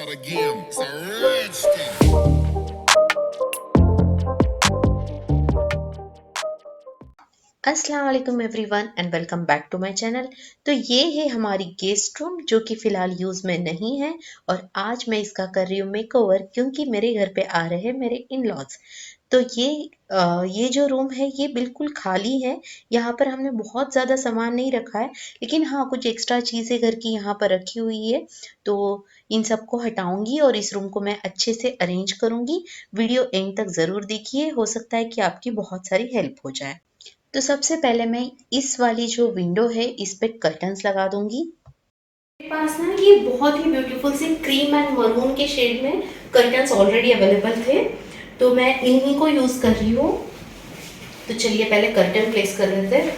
not a game, it's a rich thing. अस्सलाम वालेकुम everyone and welcome back to my channel. तो ये है हमारी गेस्ट रूम जो कि फ़िलहाल यूज़ में नहीं है और आज मैं इसका कर रही हूँ मेकओवर क्योंकि मेरे घर पे आ रहे हैं मेरे इन लॉज। तो ये जो रूम है ये बिल्कुल खाली है। यहाँ पर हमने बहुत ज़्यादा सामान नहीं रखा है, लेकिन हाँ कुछ एक्स्ट्रा चीज़ें घर की यहाँ पर रखी हुई है। तो इन सबको हटाऊंगी और इस रूम को मैं अच्छे से अरेंज करूंगी। वीडियो एंड तक ज़रूर देखिए, हो सकता है कि आपकी बहुत सारी हेल्प हो जाए। तो सबसे पहले मैं इस वाली जो विंडो है इस पे कर्टन्स लगा दूंगी। मेरे पास ना ये बहुत ही ब्यूटीफुल से क्रीम एंड मरून के शेड में कर्टन्स ऑलरेडी अवेलेबल थे, तो मैं इन्हीं को यूज कर रही हूँ। तो चलिए पहले कर्टन प्लेस कर देते हैं।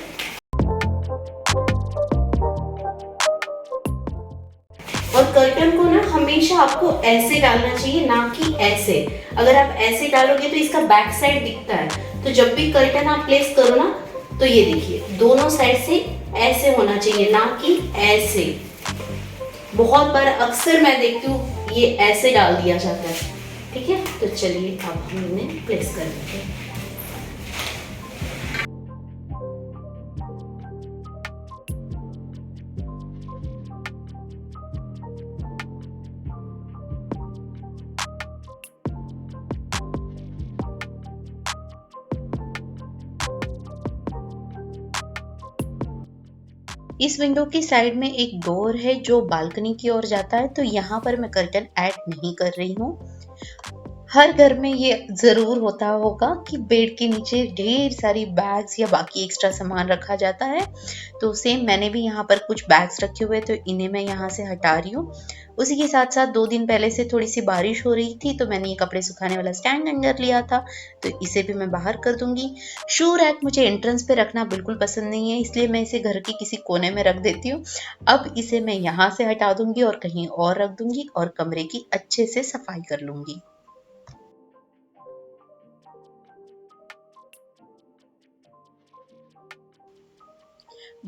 और कर्टन को ना हमेशा आपको ऐसे डालना चाहिए, ना कि ऐसे। अगर आप ऐसे डालोगे तो इसका बैक साइड दिखता है, तो जब भी कर्टन आप प्लेस करो ना तो ये देखिए दोनों साइड से ऐसे होना चाहिए, ना कि ऐसे। बहुत बार अक्सर मैं देखती हूँ ये ऐसे डाल दिया जाता है। ठीक है, तो चलिए अब हम इन्हें प्लेस कर देते हैं। इस विंडो की साइड में एक डोर है जो बालकनी की ओर जाता है, तो यहाँ पर मैं कर्टन ऐड नहीं कर रही हूँ। हर घर में ये ज़रूर होता होगा कि बेड के नीचे ढेर सारी बैग्स या बाकी एक्स्ट्रा सामान रखा जाता है। तो सेम मैंने भी यहाँ पर कुछ बैग्स रखे हुए, तो इन्हें मैं यहाँ से हटा रही हूँ। उसी के साथ साथ 2 दिन पहले से थोड़ी सी बारिश हो रही थी, तो मैंने ये कपड़े सुखाने वाला स्टैंड हैंगर लिया था, तो इसे भी मैं बाहर कर दूंगी। शू रैक मुझे एंट्रेंस पे रखना बिल्कुल पसंद नहीं है, इसलिए मैं इसे घर के किसी कोने में रख देती हूँ। अब इसे मैं यहाँ से हटा दूंगी और कहीं और रख दूंगी और कमरे की अच्छे से सफाई कर लूंगी।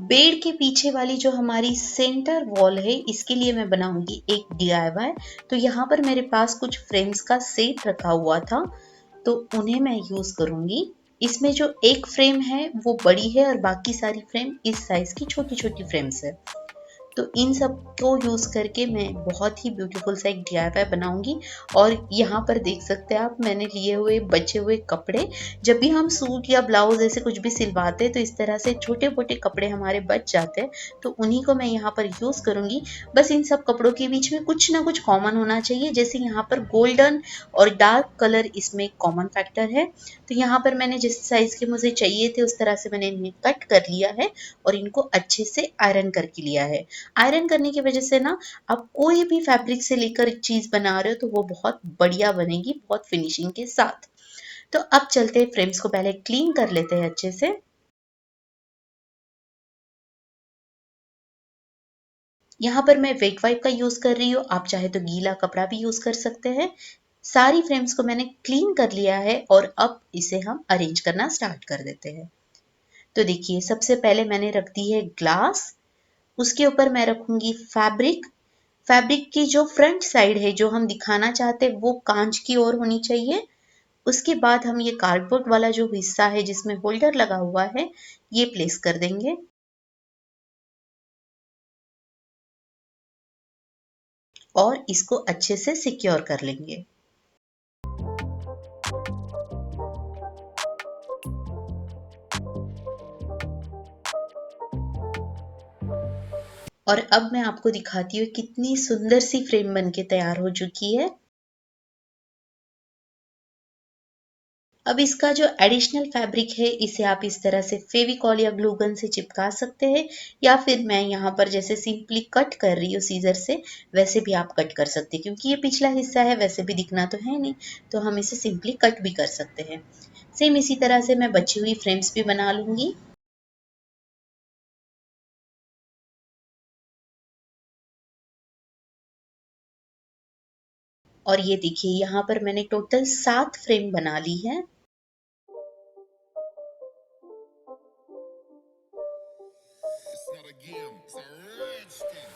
बेड के पीछे वाली जो हमारी सेंटर वॉल है इसके लिए मैं बनाऊंगी एक डीआईवाई। तो यहाँ पर मेरे पास कुछ फ्रेम्स का सेट रखा हुआ था, तो उन्हें मैं यूज करूंगी। इसमें जो एक फ्रेम है वो बड़ी है और बाकी सारी फ्रेम इस साइज की छोटी छोटी फ्रेम्स है। तो इन सब को यूज करके मैं बहुत ही ब्यूटीफुल सा एक डीआईवाई बनाऊंगी। और यहाँ पर देख सकते हैं आप, मैंने लिए हुए बचे हुए कपड़े। जब भी हम सूट या ब्लाउज ऐसे कुछ भी सिलवाते हैं तो इस तरह से छोटे मोटे कपड़े हमारे बच जाते हैं, तो उन्हीं को मैं यहाँ पर यूज करूंगी। बस इन सब कपड़ों के बीच में कुछ ना कुछ कॉमन होना चाहिए, जैसे यहाँ पर गोल्डन और डार्क कलर इसमें एक कॉमन फैक्टर है। तो यहाँ पर मैंने जिस साइज के मुझे चाहिए थे उस तरह से मैंने इन्हें कट कर लिया है और इनको अच्छे से आयरन करके लिया है। आयरन करने की वजह से ना आप कोई भी फैब्रिक से लेकर चीज बना रहे हो तो वो बहुत बढ़िया बनेगी, बहुत फिनिशिंग के साथ। तो अब चलते हैं, फ्रेम्स को पहले क्लीन कर लेते हैं अच्छे से। यहाँ पर मैं वेट वाइप का यूज कर रही हूँ, आप चाहे तो गीला कपड़ा भी यूज कर सकते हैं। सारी फ्रेम्स को मैंने क्लीन कर लिया है और अब इसे हम अरेंज करना स्टार्ट कर देते हैं। तो देखिए सबसे पहले मैंने रख दी है ग्लास, उसके ऊपर मैं रखूंगी फैब्रिक। फैब्रिक की जो फ्रंट साइड है जो हम दिखाना चाहते हैं वो कांच की ओर होनी चाहिए। उसके बाद हम ये कार्डबोर्ड वाला जो हिस्सा है जिसमें होल्डर लगा हुआ है ये प्लेस कर देंगे और इसको अच्छे से सिक्योर कर लेंगे। और अब मैं आपको दिखाती हूँ कितनी सुंदर सी फ्रेम बनके तैयार हो चुकी है। अब इसका जो एडिशनल फैब्रिक है इसे आप इस तरह से फेविकॉल या ग्लू गन से चिपका सकते हैं, या फिर मैं यहाँ पर जैसे सिंपली कट कर रही हूँ सीजर से, वैसे भी आप कट कर सकते हैं। क्योंकि ये पिछला हिस्सा है वैसे भी दिखना तो है नहीं, तो हम इसे सिंपली कट भी कर सकते हैं। सेम इसी तरह से मैं बची हुई फ्रेम्स भी बना लूंगी। और ये देखिए यहाँ पर मैंने टोटल 7 फ्रेम बना ली है। It's not a game, it's a rich thing.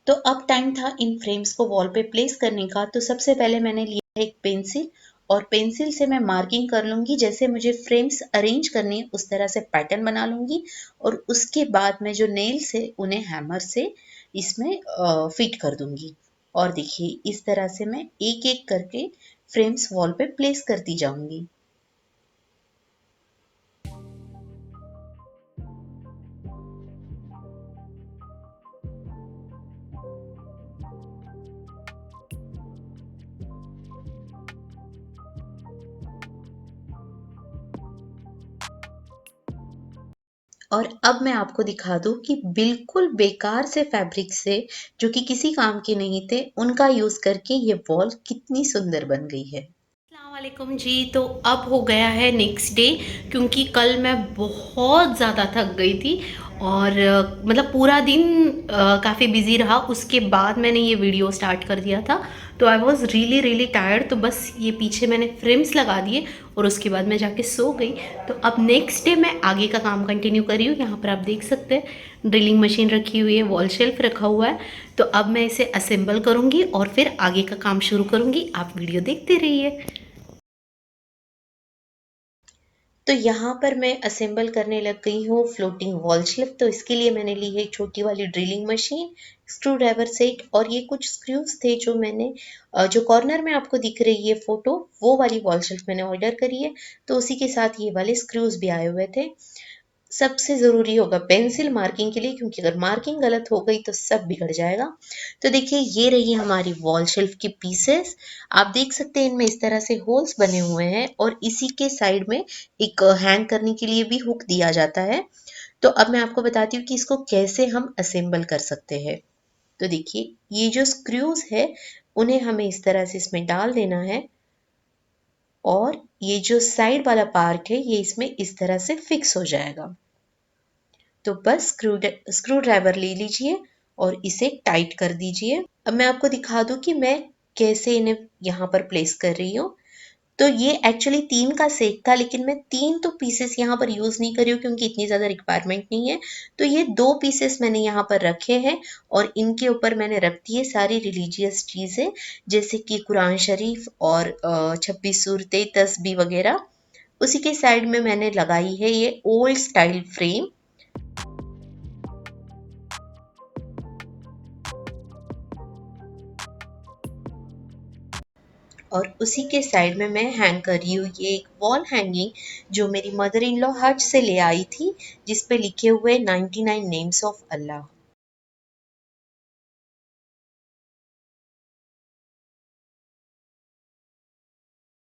तो अब टाइम था इन फ्रेम्स को वॉल पे प्लेस करने का। तो सबसे पहले मैंने लिया एक पेंसिल और पेंसिल से मैं मार्किंग कर लूंगी। जैसे मुझे फ्रेम्स अरेंज करनी है उस तरह से पैटर्न बना लूंगी और उसके बाद मैं जो नेल्स है उन्हें हैमर से इसमें फिट कर दूंगी। और देखिए इस तरह से मैं एक एक करके फ्रेम्स वॉल पे प्लेस करती जाऊंगी। और अब मैं आपको दिखा दूं कि बिल्कुल बेकार से फैब्रिक से जो कि किसी काम के नहीं थे उनका यूज करके ये वॉल कितनी सुंदर बन गई है। अस्सलामुअलैकुम जी। तो अब हो गया है नेक्स्ट डे, क्योंकि कल मैं बहुत ज़्यादा थक गई थी और मतलब पूरा दिन काफ़ी बिजी रहा। उसके बाद मैंने ये वीडियो स्टार्ट कर दिया था, तो I was really really tired. तो बस ये पीछे मैंने फ्रेम्स लगा दिए और उसके बाद मैं जाके सो गई। तो अब नेक्स्ट डे मैं आगे का काम कंटिन्यू कर रही हूँ। यहाँ पर आप देख सकते हैं ड्रिलिंग मशीन रखी हुई है, वॉल शेल्फ रखा हुआ है। तो अब मैं इसे असेंबल करूँगी और फिर आगे का काम शुरू करूँगी। आप वीडियो देखते रहिए। तो यहाँ पर मैं असेंबल करने लग गई हूँ फ्लोटिंग वॉल शेल्फ। तो इसके लिए मैंने ली है एक छोटी वाली drilling machine, screw driver set और ये कुछ स्क्रूज थे जो मैंने जो कॉर्नर में आपको दिख रही है फोटो, वो वाली वॉल शेल्फ मैंने ऑर्डर करी है। तो उसी के साथ ये वाले स्क्रूज भी आए हुए थे। सबसे ज़रूरी होगा पेंसिल मार्किंग के लिए, क्योंकि अगर मार्किंग गलत हो गई तो सब बिगड़ जाएगा। तो देखिए ये रही हमारी वॉल शेल्फ की पीसेस। आप देख सकते हैं इनमें इस तरह से होल्स बने हुए हैं और इसी के साइड में एक हैंग करने के लिए भी हुक दिया जाता है। तो अब मैं आपको बताती हूँ कि इसको कैसे हम असेंबल कर सकते हैं। तो देखिए ये जो स्क्रूज है उन्हें हमें इस तरह से इसमें डाल देना है और ये जो साइड वाला पार्ट है ये इसमें इस तरह से फिक्स हो जाएगा। तो बस स्क्रू ड्राइवर ले लीजिए और इसे टाइट कर दीजिए। अब मैं आपको दिखा दूं कि मैं कैसे इन्हें यहाँ पर प्लेस कर रही हूँ। तो ये एक्चुअली 3 का सेट था, लेकिन मैं 3 तो पीसेस यहाँ पर यूज़ नहीं कर रही हूँ क्योंकि इतनी ज़्यादा रिक्वायरमेंट नहीं है। तो ये 2 पीसेस मैंने यहाँ पर रखे हैं और इनके ऊपर मैंने रख दी है सारी रिलीजियस चीज़ें, जैसे कि कुरान शरीफ और 26 सूरतें, तस्बीह वगैरह। उसी के साइड में मैंने लगाई है ये ओल्ड स्टाइल फ्रेम और उसी के साइड में मैं हैंग कर रही हूँ ये एक वॉल हैंगिंग जो मेरी मदर इन लॉ हज से ले आई थी, जिस पे लिखे हुए 99 नेम्स ऑफ अल्लाह।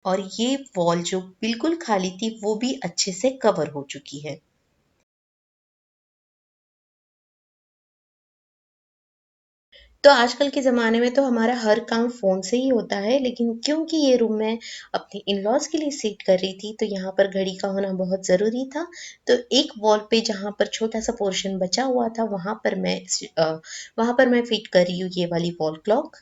और ये वॉल जो बिल्कुल खाली थी वो भी अच्छे से कवर हो चुकी है। तो आजकल के ज़माने में तो हमारा हर काम फ़ोन से ही होता है, लेकिन क्योंकि ये रूम मैं अपने इन-लॉज़ के लिए सेट कर रही थी, तो यहाँ पर घड़ी का होना बहुत ज़रूरी था। तो एक वॉल पे जहाँ पर छोटा-सा पोर्शन बचा हुआ था, वहाँ पर मैं फिट कर रही हूँ ये वाली वॉल क्लॉक।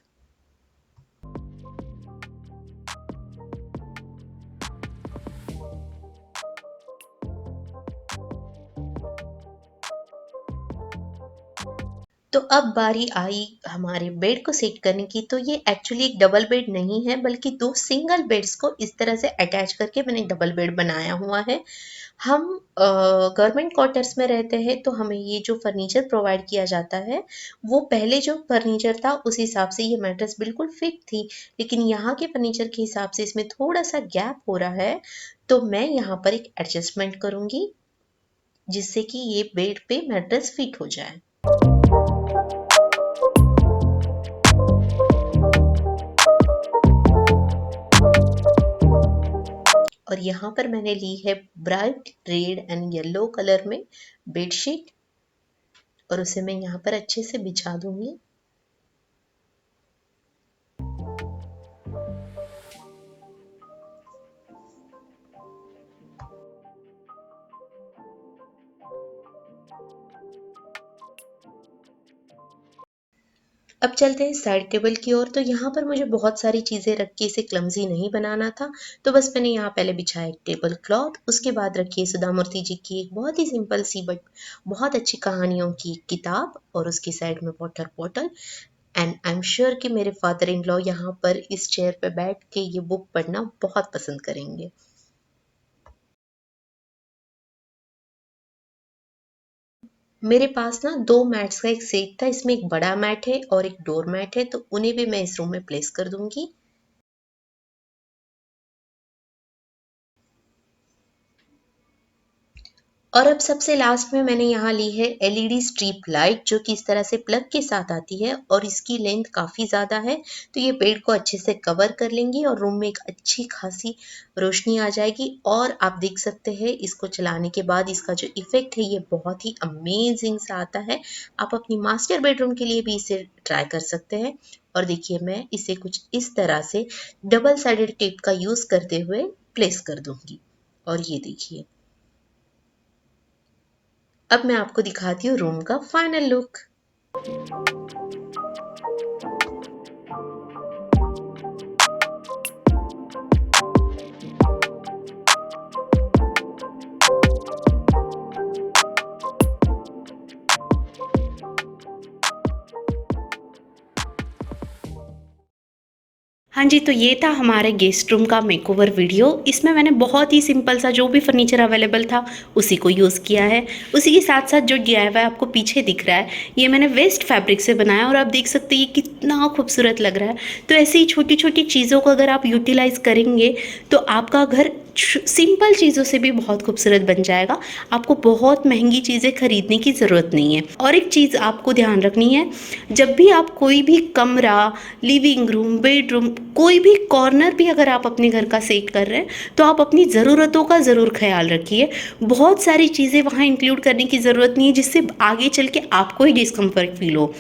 तो अब बारी आई हमारे बेड को सेट करने की। तो ये एक्चुअली एक डबल बेड नहीं है, बल्कि 2 सिंगल बेड्स को इस तरह से अटैच करके मैंने डबल बेड बनाया हुआ है। हम गवर्नमेंट क्वार्टर्स में रहते हैं, तो हमें ये जो फर्नीचर प्रोवाइड किया जाता है, वो पहले जो फर्नीचर था उस हिसाब से ये मैट्रेस बिल्कुल फिट थी। लेकिन यहाँ के फर्नीचर के हिसाब से इसमें थोड़ा-सा गैप हो रहा है, तो मैं यहाँ पर एक एडजस्टमेंट करूँगी, जिससे कि ये बेड पे मैट्रेस फिट हो जाए। और यहाँ पर मैंने ली है bright red and yellow colour में बेडशीट और उसे मैं यहाँ पर अच्छे से बिछा दूंगी। अब चलते हैं साइड टेबल की ओर। तो यहाँ पर मुझे बहुत सारी चीज़ें रख के इसे क्लमजी नहीं बनाना था, तो बस मैंने यहाँ पहले बिछाया एक टेबल क्लॉथ, उसके बाद रखी है सुधा मूर्ति जी की एक बहुत ही सिंपल सी बट बहुत अच्छी कहानियों की किताब, और उसकी साइड में water bottle. And I am sure कि मेरे फादर इन लॉ यहाँ पर इस चेयर पर बैठ के ये बुक पढ़ना बहुत पसंद करेंगे। मेरे पास ना 2 मैट्स का एक सेट था, इसमें एक बड़ा मैट है और एक डोर मैट है, तो उन्हें भी मैं इस रूम में प्लेस कर दूंगी। और अब सबसे लास्ट में मैंने यहाँ ली है एलईडी स्ट्रिप लाइट, जो कि इस तरह से प्लग के साथ आती है और इसकी लेंथ काफ़ी ज़्यादा है, तो ये बेड को अच्छे से कवर कर लेंगी और रूम में एक अच्छी खासी रोशनी आ जाएगी। और आप देख सकते हैं इसको चलाने के बाद इसका जो इफ़ेक्ट है ये बहुत ही अमेजिंग सा आता है। आप अपनी मास्टर बेडरूम के लिए भी इसे ट्राई कर सकते हैं। और देखिए मैं इसे कुछ इस तरह से डबल साइडेड टेप का यूज़ करते हुए प्लेस कर दूंगी। और ये देखिए, अब मैं आपको दिखाती हूँ रूम का फाइनल लुक। हाँ जी, तो ये था हमारे गेस्ट रूम का मेकओवर वीडियो। इसमें मैंने बहुत ही सिंपल सा जो भी फर्नीचर अवेलेबल था उसी को यूज़ किया है। उसी के साथ साथ जो डीआईवाई आपको पीछे दिख रहा है ये मैंने वेस्ट फैब्रिक से बनाया और आप देख सकते हैं ये कितना खूबसूरत लग रहा है। तो ऐसी ही छोटी छोटी चीज़ों को अगर आप यूटिलाइज़ करेंगे तो आपका घर सिंपल चीज़ों से भी बहुत खूबसूरत बन जाएगा। आपको बहुत महंगी चीज़ें खरीदने की ज़रूरत नहीं है। और एक चीज़ आपको ध्यान रखनी है, जब भी आप कोई भी कमरा, लिविंग रूम, बेडरूम, कोई भी कॉर्नर भी अगर आप अपने घर का सेट कर रहे हैं तो आप अपनी ज़रूरतों का ज़रूर ख्याल रखिए। बहुत सारी चीज़ें वहाँ इंक्लूड करने की ज़रूरत नहीं है जिससे आगे चल के आपको ही डिस्कम्फर्ट फील हो।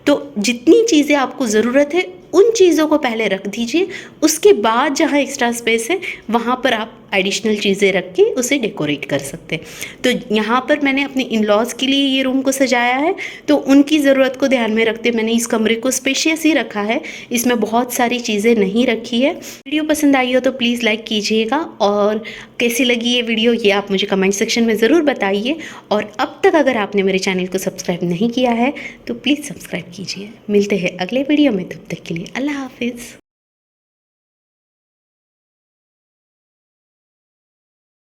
तो जितनी चीज़ें आपको ज़रूरत है उन चीज़ों को पहले रख दीजिए, उसके बाद जहाँ एक्स्ट्रा स्पेस है वहाँ पर आप एडिशनल चीज़ें रख के उसे डेकोरेट कर सकते हैं। तो यहाँ पर मैंने अपने इन लॉज़ के लिए ये रूम को सजाया है, तो उनकी ज़रूरत को ध्यान में रखते मैंने इस कमरे को स्पेशियस ही रखा है, इसमें बहुत सारी चीज़ें नहीं रखी है। वीडियो पसंद आई हो तो प्लीज़ लाइक कीजिएगा, और कैसी लगी ये वीडियो ये आप मुझे कमेंट सेक्शन में ज़रूर बताइए। और अब तक अगर आपने मेरे चैनल को सब्सक्राइब नहीं किया है तो प्लीज़ सब्सक्राइब कीजिए। मिलते हैं अगले वीडियो में, तब तक के लिए अल्लाह हाफिज़।